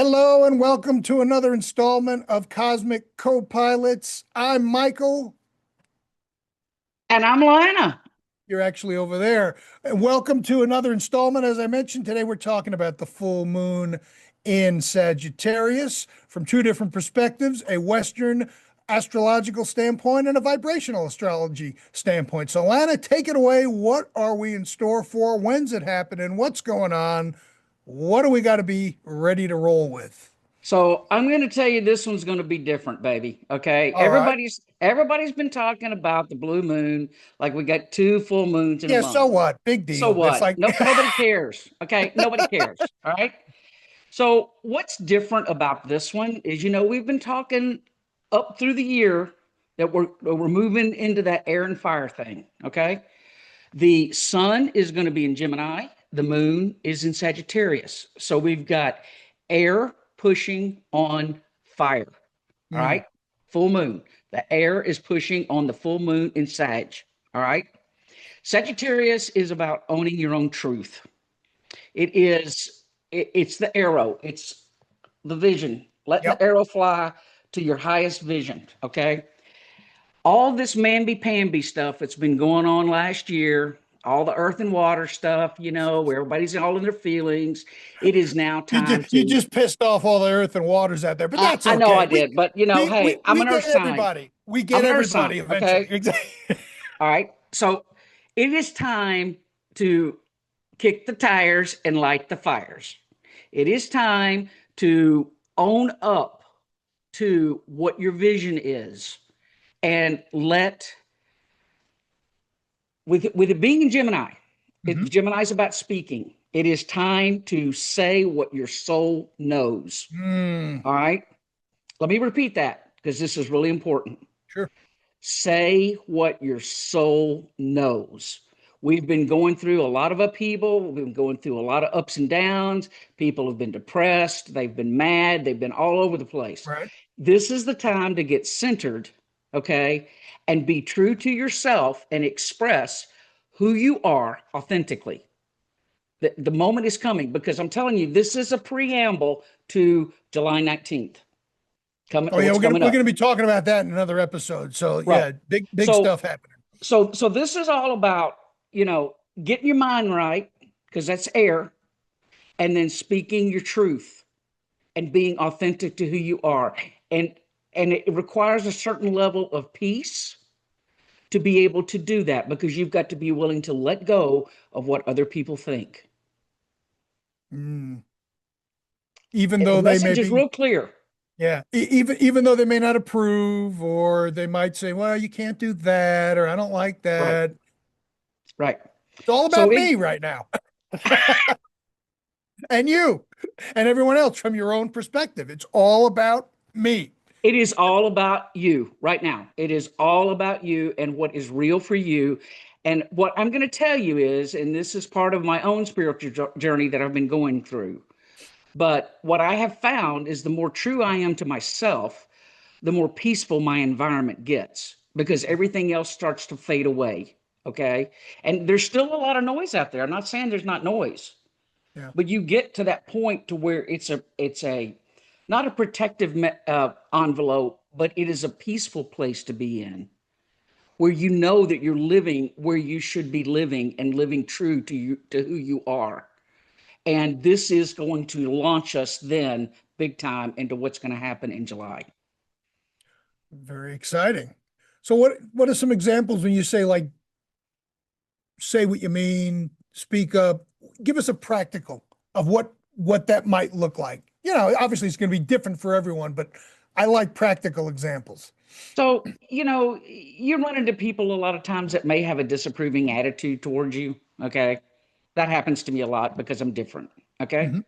Hello and welcome to another installment of Cosmic Co-Pilots. I'm Michael. And I'm Lana. You're actually over there. And welcome to another installment. As I mentioned, today we're talking about the full moon in Sagittarius from two different perspectives, a Western astrological standpoint and a vibrational astrology standpoint. So Lana, take it away. What are we in store for? When's it happening? What's going on? What do we got to be ready to roll with? So I'm going to tell you this one's going to be different, baby. Okay. All right. Everybody's been talking about the blue moon, like we got two full moons in a Yeah, so month. what? Big So deal. It's what? like, No, nobody cares. Okay. Nobody cares. All right. So what's different about this one is, we've been talking up through the year that we're moving into that air and fire thing. Okay. The sun is going to be in Gemini. The moon is in Sagittarius. So we've got air pushing on fire. All mm, right. Full moon. The air is pushing on the full moon in Sag. All right. Sagittarius is about owning your own truth. It's the arrow. It's the vision. Letting the yep. arrow fly to your highest vision. Okay. All this mamby-pamby stuff that's been going on last year, all the earth and water stuff, where everybody's all in their feelings. It is now You time just you to. just pissed off all the earth and waters out there, but that's I know okay. I We did, but we we hey, I'm we an get earth sign. everybody. We I'm get an earth sign. everybody eventually. Okay. Exactly. All right. So it is time to kick the tires and light the fires. It is time to own up to what your vision is and let with it being in Gemini, hmm Gemini's about speaking. It is time to say what your soul knows. Mm, All right. Let me repeat that because this is really important. sure. Say what your soul knows. We've been going through a lot of upheaval. We've been going through a lot of ups and downs. People have been depressed. They've been mad. They've been all over the place. Right. This is the time to get centered, okay, and be true to yourself and express who you are authentically. The moment is coming because I'm telling you, this is a preamble to July 19th. Coming, Oh yeah, what's we're gonna coming we're up? gonna be talking about that in another episode. So Right. yeah, big So stuff happening. so this is all about, getting your mind right, because that's air, and then speaking your truth and being authentic to who you are. And it requires a certain level of peace to be able to do that because you've got to be willing to let go of what other people think. Mm. Even The though they may message is be, real clear. yeah, even though they may not approve, or they might say, well, you can't do that, or I don't like Right. that. Right. It's all So about me right now. And you and everyone else from your own perspective. It's all about me. it is all about you right now. It is all about you and what is real for you. And what I'm going to tell you is, and this is part of my own spiritual journey that I've been going through, but what I have found is the more true I am to myself, the more peaceful my environment gets because everything else starts to fade away. Okay. And there's still a lot of noise out there. I'm not saying there's not noise, Yeah. but you get to that point to where it's a not a protective envelope, but it is a peaceful place to be in where you know that you're living where you should be living and living true to you, to who you are. And this is going to launch us then big time into what's going to happen in July. Very exciting. So what are some examples when you say, like, say what you mean, speak up, give us a practical of what that might look like. Obviously it's going to be different for everyone, but I like practical examples. So, you run into people a lot of times that may have a disapproving attitude towards you. Okay. That happens to me a lot because I'm different. Okay. Mhm.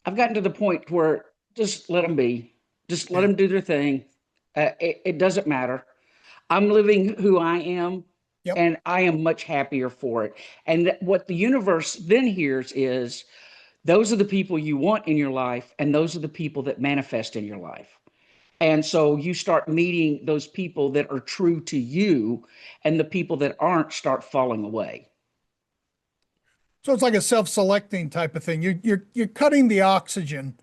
I've gotten to the point where just let them be, just let Yeah. them do their thing. It doesn't matter. I'm living who I am, Yep. and I am much happier for it. And what the universe then hears is those are the people you want in your life, and those are the people that manifest in your life. And so you start meeting those people that are true to you, and the people that aren't start falling away. So it's like a self-selecting type of thing. You're cutting the oxygen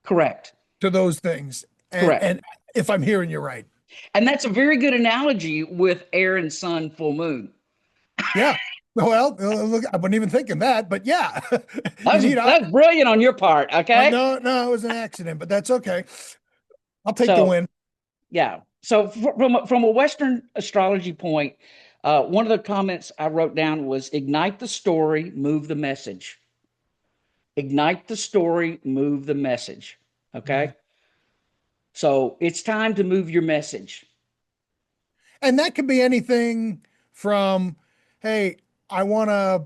Correct. to those things. Correct. And if I'm hearing you right. And that's a very good analogy with air and sun, full moon. Yeah. Well, look, I wasn't even thinking that, but yeah, That you was need. that's brilliant on your part. Okay. No, no, it was an accident, but that's okay. I'll take the So win. yeah. So from a Western astrology point, one of the comments I wrote down was ignite the story, move the message. Ignite the story, move the message. Mhm. Okay. So it's time to move your message. And that could be anything from, hey, I want to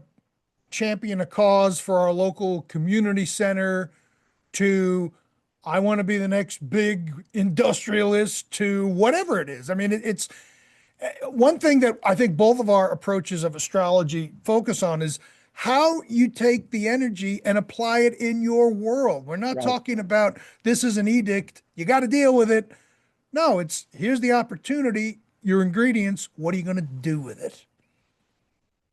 champion a cause for our local community center to I want to be the next big industrialist to whatever it is. I mean, it's one thing that I think both of our approaches of astrology focus on is how you take the energy and apply it in your world. We're not Right. talking about this is an edict, you got to deal with it. No, it's here's the opportunity, your ingredients, what are you going to do with it?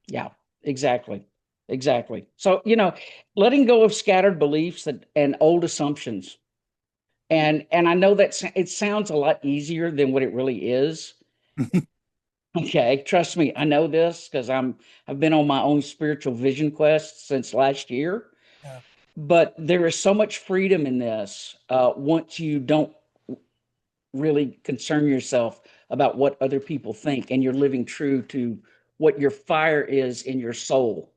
Yeah, exactly. Exactly. So, letting go of scattered beliefs and old assumptions. And I know that it sounds a lot easier than what it really is. Okay, trust me, I know this because I've been on my own spiritual vision quest since last year. Yeah. But there is so much freedom in this once you don't really concern yourself about what other people think and you're living true to what your fire is in your soul.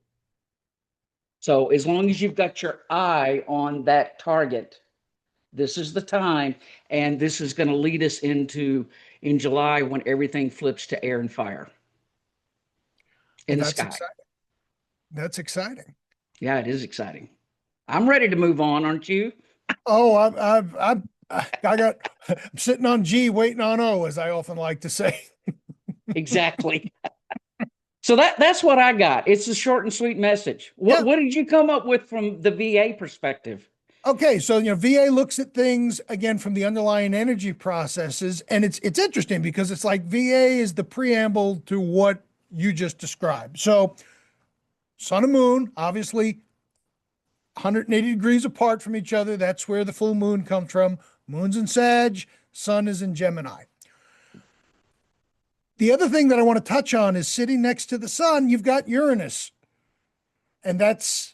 So as long as you've got your eye on that target, this is the time, and this is going to lead us into in July when everything flips to air and fire Well, in the that's sky. exciting. That's exciting. Yeah, it is exciting. I'm ready to move on, aren't you? Oh, I got, I'm sitting on G waiting on O, as I often like to say. Exactly. So that's what I got. It's a short and sweet message. What Yeah. what did you come up with from the VA perspective? Okay, so VA looks at things again from the underlying energy processes, and it's interesting because it's like VA is the preamble to what you just described. So sun and moon, obviously 180 degrees apart from each other. That's where the full moon comes from. Moon's in Sag, sun is in Gemini. The other thing that I want to touch on is sitting next to the sun, you've got Uranus, and that's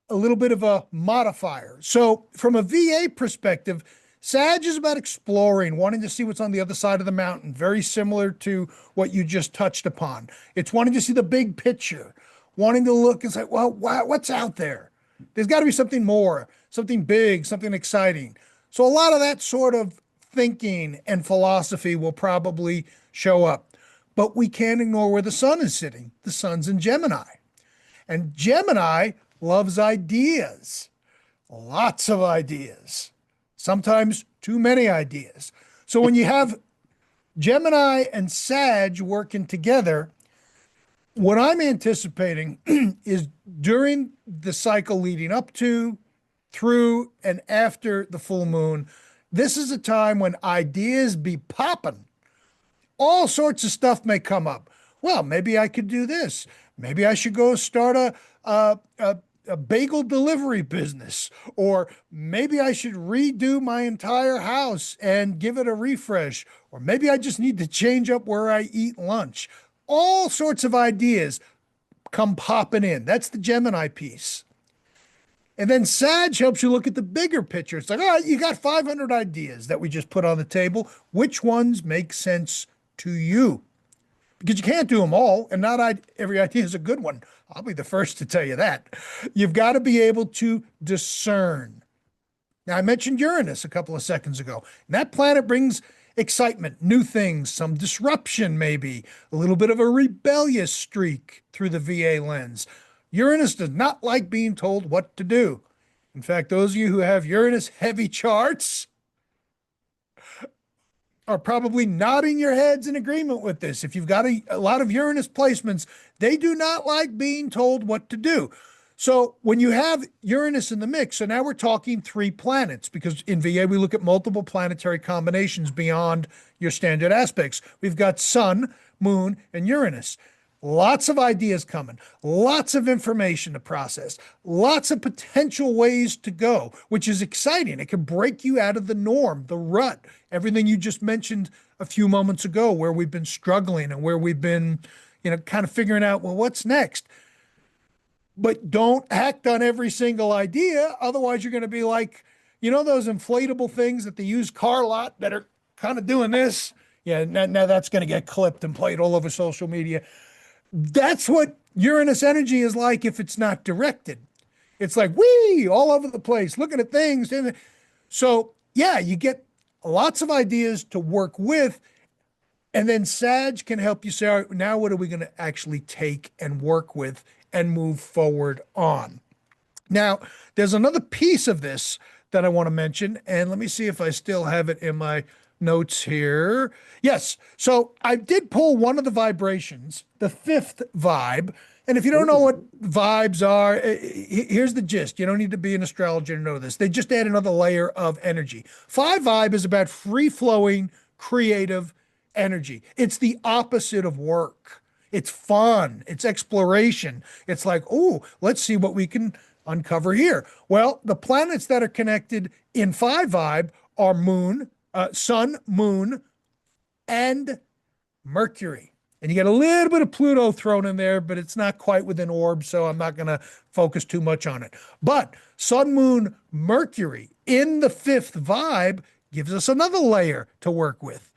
a little bit of a modifier. So, from a VA perspective, Sag is about exploring, wanting to see what's on the other side of the mountain, very similar to what you just touched upon. It's wanting to see the big picture, wanting to look and say, well, what's out there? There's got to be something more, something big, something exciting. So, a lot of that sort of thinking and philosophy will probably show up. But we can't ignore where the sun is sitting. The sun's in Gemini. And Gemini loves ideas, lots of ideas, sometimes too many ideas. So when you have Gemini and Sag working together, what I'm anticipating is during the cycle leading up to, through, and after the full moon, this is a time when ideas be popping. All sorts of stuff may come up. Well, maybe I could do this. Maybe I should go start a bagel delivery business, or maybe I should redo my entire house and give it a refresh, or maybe I just need to change up where I eat lunch. All sorts of ideas come popping in. That's the Gemini piece. And then Sag helps you look at the bigger picture. It's like, all right, you got 500 ideas that we just put on the table. Which ones make sense to you? Because you can't do them all, and not every idea is a good one. I'll be the first to tell you that. You've got to be able to discern. Now, I mentioned Uranus a couple of seconds ago, and that planet brings excitement, new things, some disruption, maybe a little bit of a rebellious streak through the VA lens. Uranus does not like being told what to do. In fact, those of you who have Uranus heavy charts are probably nodding your heads in agreement with this. If you've got a lot of Uranus placements, they do not like being told what to do. So when you have Uranus in the mix, so now we're talking 3 planets, because in VA we look at multiple planetary combinations beyond your standard aspects. We've got Sun, Moon, and Uranus. Lots of ideas coming, lots of information to process, lots of potential ways to go, which is exciting. It can break you out of the norm, the rut, everything you just mentioned a few moments ago, where we've been struggling and where we've been, kind of figuring out, well, what's next? But don't act on every single idea. Otherwise, you're going to be like, those inflatable things at the used car lot that are kind of doing this. Yeah, now that's going to get clipped and played all over social media. That's what Uranus energy is like if it's not directed. It's like, wee, all over the place, looking at things. So, yeah, you get lots of ideas to work with. And then Sag can help you say, all right, now what are we going to actually take and work with and move forward on? Now, there's another piece of this that I want to mention. And let me see if I still have it in my notes here. Yes. So I did pull one of the vibrations, the fifth vibe. And if you don't know what vibes are, here's the gist. You don't need to be an astrologer to know this. They just add another layer of energy. Five vibe is about free flowing, creative energy. It's the opposite of work. It's fun. It's exploration. It's like, oh, let's see what we can uncover here. Well, the planets that are connected in five vibe are Sun, Moon, and Mercury. And you get a little bit of Pluto thrown in there, but it's not quite within orb, so I'm not going to focus too much on it. But Sun, Moon, Mercury in the fifth vibe gives us another layer to work with.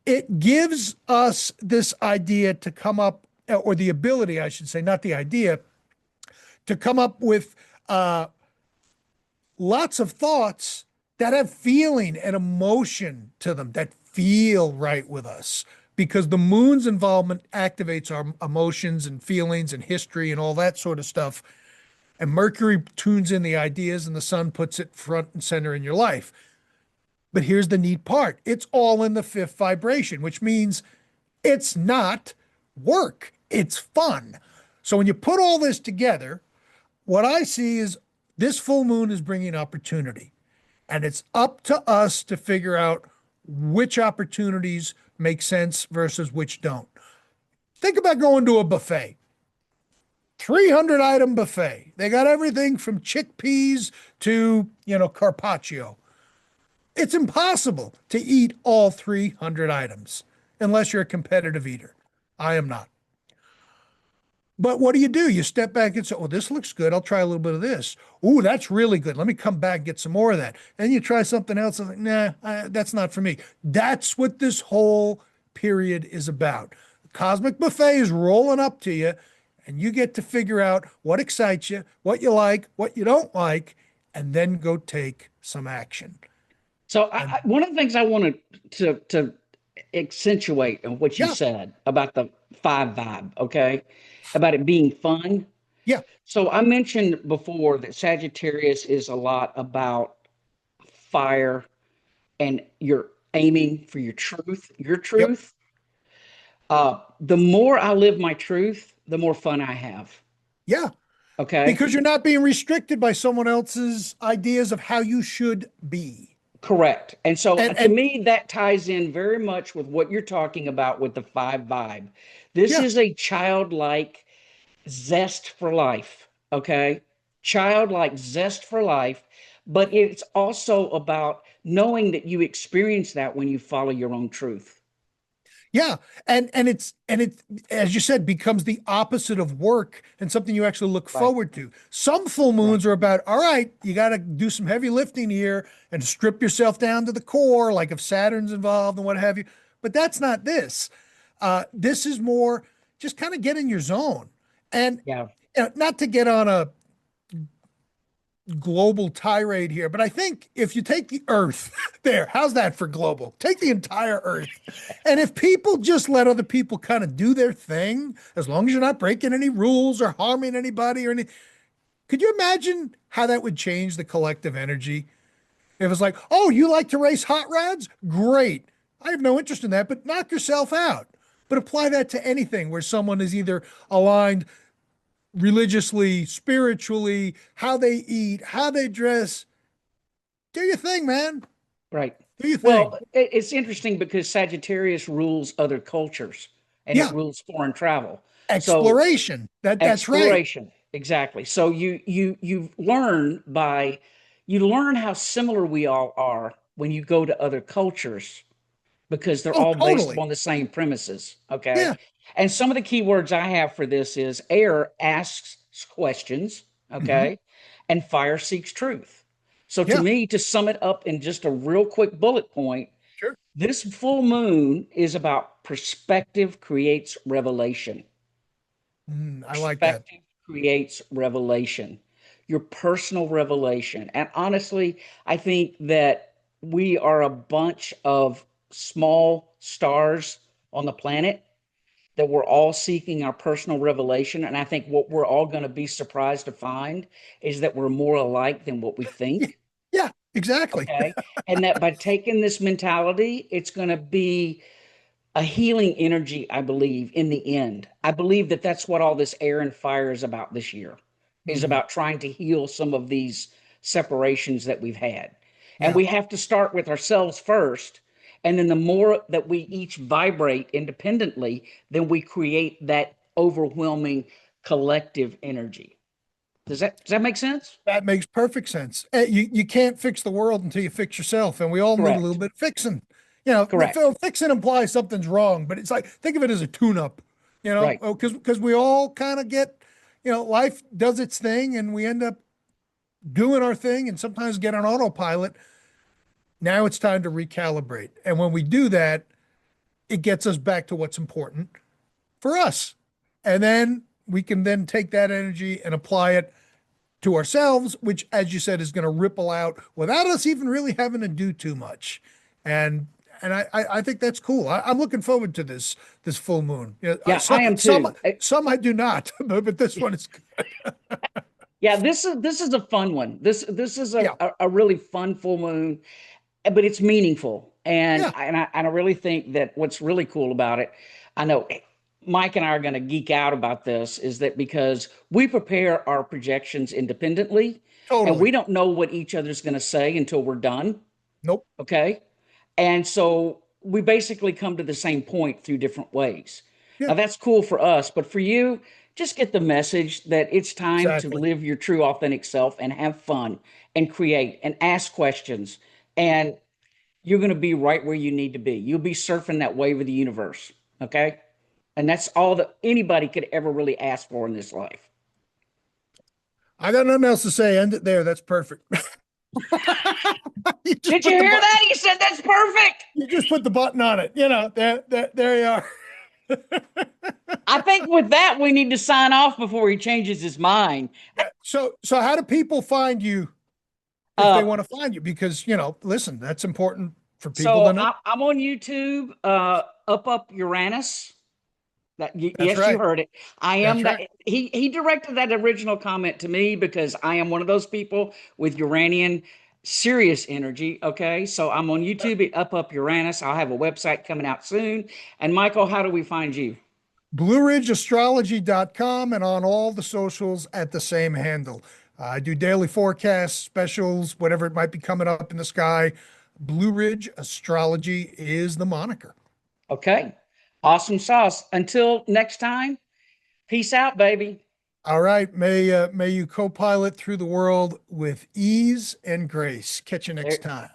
It gives us this idea to come up, or the ability, I should say, not the idea, to come up with lots of thoughts that have feeling and emotion to them, that feel right with us, because the moon's involvement activates our emotions and feelings and history and all that sort of stuff. And Mercury tunes in the ideas and the sun puts it front and center in your life. But here's the neat part. It's all in the fifth vibration, which means it's not work. It's fun. So when you put all this together, what I see is this full moon is bringing opportunity. And it's up to us to figure out which opportunities make sense versus which don't. Think about going to a buffet. 300 item buffet. They got everything from chickpeas to, carpaccio. It's impossible to eat all 300 items unless you're a competitive eater. I am not. But what do? You step back and say, oh, this looks good. I'll try a little bit of this. Ooh, that's really good. Let me come back and get some more of that. And you try something else. I'm like, nah, that's not for me. That's what this whole period is about. The cosmic buffet is rolling up to you, and you get to figure out what excites you, what you like, what you don't like, and then go take some action. So one of the things I wanted to accentuate on what you said about the five vibe, okay, about it being fun. Yeah. So I mentioned before that Sagittarius is a lot about fire and you're aiming for your truth, the more I live my truth, the more fun I have. Yeah. Okay. Because you're not being restricted by someone else's ideas of how you should be. Correct. And so to me, that ties in very much with what you're talking about with the five vibe. This is a childlike zest for life. Okay. Childlike zest for life. But it's also about knowing that you experience that when you follow your own truth. Yeah. And it, as you said, becomes the opposite of work and something you actually look forward to. Some full moons are about, all right, you got to do some heavy lifting here and strip yourself down to the core, like if Saturn's involved and what have you. But that's not this. This is more just kind of get in your zone. And not to get on a global tirade here, but I think if you take the earth there, how's that for global? Take the entire earth. And if people just let other people kind of do their thing, as long as you're not breaking any rules or harming anybody or anything, could you imagine how that would change the collective energy? If it's like, oh, you like to race hot rods? Great. I have no interest in that, but knock yourself out. But apply that to anything where someone is either aligned religiously, spiritually, how they eat, how they dress. Do your thing, man. Right. Do your thing. Well, it's interesting because Sagittarius rules other cultures and it rules foreign travel. So Exploration. That's right. exploration, exactly. So you learn by you learn how similar we all are when you go to other cultures because they're Oh, all based totally. upon the same premises. Okay. Yeah. And some of the key words I have for this is air asks questions. Hmm. Okay. And fire seeks truth. So to Yeah. me, to sum it up in just a real quick bullet point, Sure. this full moon is about perspective creates revelation. I like that. Perspective creates revelation, your personal revelation. And honestly, I think that we are a bunch of small stars on the planet that we're all seeking our personal revelation. And I think what we're all going to be surprised to find is that we're more alike than what we Yeah. think. Yeah. Exactly. Okay. And that by taking this mentality, it's going to be a healing energy, I believe, in the end. I believe that that's what all this air and fire is about this year, is Hmm. about trying to heal some of these separations that we've had. And Yeah. we have to start with ourselves first. And then the more that we each vibrate independently, then we create that overwhelming collective energy. Does that make sense? That makes perfect sense. You can't fix the world until you fix yourself, and we all need a little Correct. bit of fixing. You know, Correct. fixing implies something's wrong, but it's like think of it as a tune-up. You know, Right. because we all kind of get, life does its thing, and we end up doing our thing, and sometimes get on autopilot. Now it's time to recalibrate, and when we do that, it gets us back to what's important for us, and then we can then take that energy and apply it to ourselves, which, as you said, is going to ripple out without us even really having to do too much. And I think that's cool. I'm looking forward to this full moon. Yeah, I am too. Some I do not, but this one is good. Yeah, this is a fun one. This is a, Yeah, a, a really fun full moon, but it's meaningful. And yeah, I really think that what's really cool about it, I know Mike and I are going to geek out about this, is that because we prepare our projections independently and we totally. don't know what each other's going to say until we're done. Nope. Okay. And so we basically come to the same point through different ways. Yeah, Now, that's cool for us, but for you, just get the message that it's time to exactly. live your true, authentic self and have fun and create and ask questions. And you're going to be right where you need to be. You'll be surfing that wave of the universe. Okay. And that's all that anybody could ever really ask for in this life. I got nothing else to say. End it there. That's perfect. You just Did you put the hear button. that? He said that's perfect. You just put the button on it. There you are. I think with that, we need to sign off before he changes his mind. Yeah. So how do people find you if they Uh, want to find you? Because, listen, that's important for people to So know. I'm on YouTube, up Uranus. That's Yes, you right. heard it. I am That's that. right. He directed that original comment to me because I am one of those people with Uranian serious energy. Okay, so I'm on YouTube at up Uranus. I'll have a website coming out soon. And Michael, how do we find you? BlueRidgeAstrology.com and on all the socials at the same handle. I do daily forecasts, specials, whatever it might be coming up in the sky. Blue Ridge Astrology is the moniker. Okay, awesome sauce. Until next time, peace out, baby. All right. May you co-pilot through the world with ease and grace. Catch you next There, time.